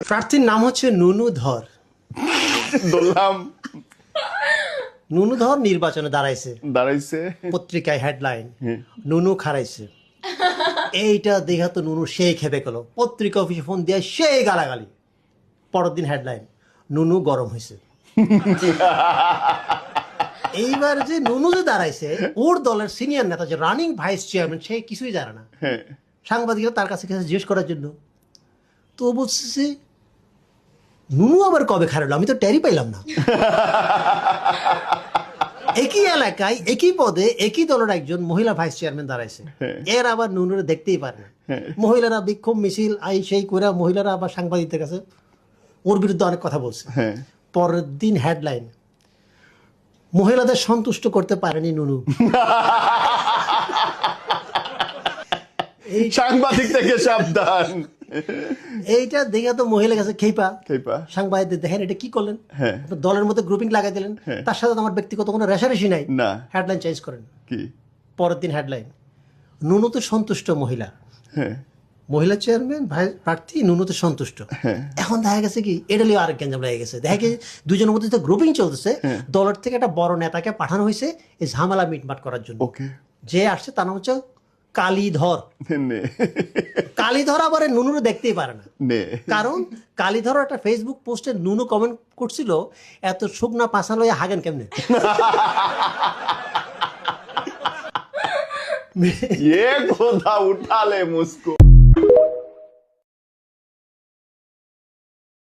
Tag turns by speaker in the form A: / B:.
A: প্রার্থীর নাম হচ্ছে নুনু ধর।
B: বললাম
A: নুনু ধর নির্বাচনে
B: দাঁড়াইছে
A: পত্রিকায় হেডলাইন, নুনু খারাইছে। এইটা দেখা তো নুনু সেই খেপে গেল, পত্রিকা অফিসে ফোন দিয়ে সেই গালাগালি। পরের দিন হেডলাইন, নুনু গরম হয়েছে। এইবার যে নুনু যে দাঁড়াইছে, ওর দলের সিনিয়র নেতা যে রানিং ভাইস চেয়ারম্যান, সে কিছুই জানে না। সাংবাদিকরা তার কাছে জিজ্ঞেস করার জন্য, তো ও বলছে নুনু আবার কবে খারালো, আমি তো টেরই পাইলাম না। একই এলাকায় একই পদে একই দলের একজন মহিলা ভাইস চেয়ারম্যান দাঁড়াইছে, এর আবার নুনুরে দেখতেই পারে না। মহিলারা বিক্ষোভ মিছিল আই সেই করে মহিলারা আবার সাংবাদিকদের কাছে ওর বিরুদ্ধে অনেক কথা বলছে। পরের দিন হেডলাইন, মহিলাদের সন্তুষ্ট করতে পারেনি নুনু।
B: সাংবাদিক থেকে সাবধান।
A: এইটা দেখে তো মহিলা কাছে খেপা
B: খেপা।
A: সাংবাদিকদের দেখেন এটা কি করলেন, দলের মধ্যে গ্রুপিং লাগাই দিলেন, তার সাথে তো আমার ব্যক্তিগত কোনো রেশারেশি নাই।
B: না,
A: হেডলাইন চেঞ্জ করেন।
B: কি
A: পরের দিন হেডলাইন, নুনুতে সন্তুষ্ট মহিলা, মহিলা চেয়ারম্যান ভাই প্রার্থী নুনুতে সন্তুষ্ট। এখন দেখা গেছে কি এটা লিয়ে আরেক গ্যাঞ্জাম লেগে গেছে। দেখা গেছে দুজনের মধ্যে যে গ্রুপিং চলতেছে, দলের থেকে একটা বড় নেতাকে পাঠানো হয়েছে এই ঝামেলা মিটমাট করার জন্য। যে আসছে তার নাম হচ্ছে কালীধর। কালীধর আবার নুনুরে দেখতেই পারে না, কারণ কালীধর একটা ফেসবুক পোস্টে নুনু কমেন্ট করছিল, এত শুকনা পাশা লইয়া হাগেন কেমনে।
B: ये खोदा उठा ले मुझको।